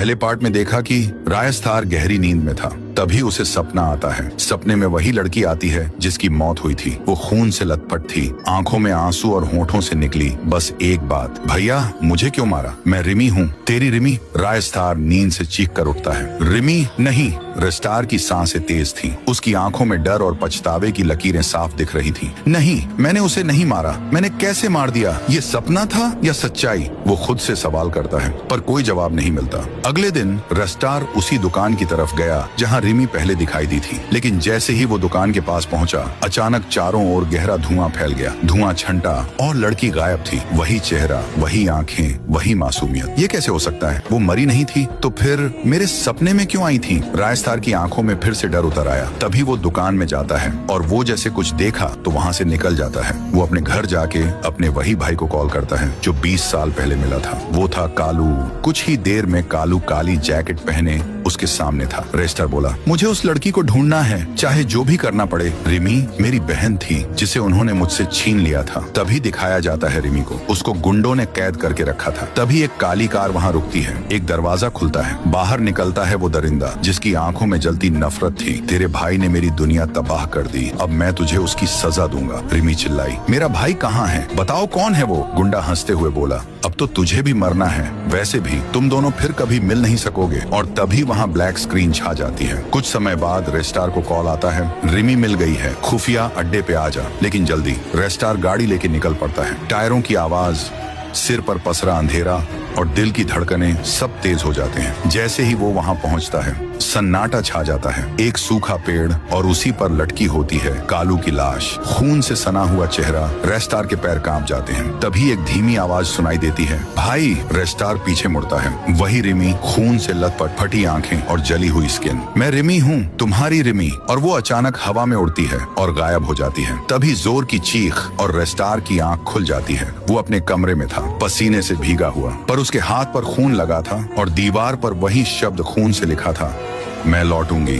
पहले पार्ट में देखा कि रायस्तार गहरी नींद में था। तभी उसे सपना आता है। सपने में वही लड़की आती है जिसकी मौत हुई थी। वो खून से लथपथ थी, आंखों में आंसू और होठों से निकली बस एक बात, भैया मुझे क्यों मारा? मैं रिमी हूँ, तेरी रिमी। रायस्तार नींद से चीख कर उठता है। रिमी नहीं। रेस्टार की सांसें तेज थी। उसकी आंखों में डर और पछतावे की लकीरें साफ दिख रही थी। नहीं, मैंने उसे नहीं मारा। मैंने कैसे मार दिया? ये सपना था या सच्चाई? वो खुद से सवाल करता है, पर कोई जवाब नहीं मिलता। अगले दिन रेस्टार उसी दुकान की तरफ गया जहाँ रिमी पहले दिखाई दी थी। लेकिन जैसे ही वो दुकान के पास पहुंचा, अचानक चारों ओर गहरा धुआं फैल गया। धुआं छंटा और लड़की गायब थी। वही चेहरा, वही आंखें, वही मासूमियत। ये कैसे हो सकता है? वो मरी नहीं थी तो फिर मेरे सपने में क्यों आई थी? रायस्तार की आंखों में फिर से डर उतर आया। तभी वो दुकान में जाता है और वो जैसे कुछ देखा तो वहाँ से निकल जाता है। वो अपने घर जाके अपने वही भाई को कॉल करता है जो 20 साल पहले मिला था। वो था कालू। कुछ ही देर में कालू काली जैकेट पहने उसके सामने था। रेस्टार बोला, मुझे उस लड़की को ढूंढना है, चाहे जो भी करना पड़े। रिमी मेरी बहन थी जिसे उन्होंने मुझसे छीन लिया था। तभी दिखाया जाता है रिमी को। उसको गुंडों ने कैद करके रखा था। तभी एक काली कार वहाँ रुकती है। एक दरवाजा खुलता है। बाहर निकलता है वो दरिंदा जिसकी आंखों में जलती नफरत थी। तेरे भाई ने मेरी दुनिया तबाह कर दी, अब मैं तुझे उसकी सजा दूंगा। रिमी चिल्लाई, मेरा भाई कहाँ है? बताओ कौन है वो? गुंडा हंसते हुए बोला, अब तो तुझे भी मरना है। वैसे भी तुम दोनों फिर कभी मिल नहीं सकोगे। और तभी वहाँ ब्लैक स्क्रीन छा जाती है। कुछ समय बाद रेस्टार को कॉल आता है, रिमी मिल गई है, खुफिया अड्डे पे आ जा, लेकिन जल्दी। रेस्टार गाड़ी लेके निकल पड़ता है। टायरों की आवाज, सिर पर पसरा अंधेरा और दिल की धड़कनें सब तेज हो जाते हैं। जैसे ही वो वहाँ पहुँचता है, सन्नाटा छा जाता है। एक सूखा पेड़ और उसी पर लटकी होती है कालू की लाश, खून से सना हुआ चेहरा। रेस्टार के पैर कांप जाते हैं। तभी एक धीमी आवाज सुनाई देती है, भाई। रेस्टार पीछे मुड़ता है। वही रिमी, खून से लथपथ, फटी आंखें और जली हुई स्किन। मैं रिमी हूँ, तुम्हारी रिमी। और वो अचानक हवा में उड़ती है और गायब हो जाती है। तभी जोर की चीख और रेस्टार की आंख खुल जाती है। वो अपने कमरे में था, पसीने से भीगा हुआ, पर उसके हाथ पर खून लगा था और दीवार पर वही शब्द खून से लिखा था, मैं लौटूंगी।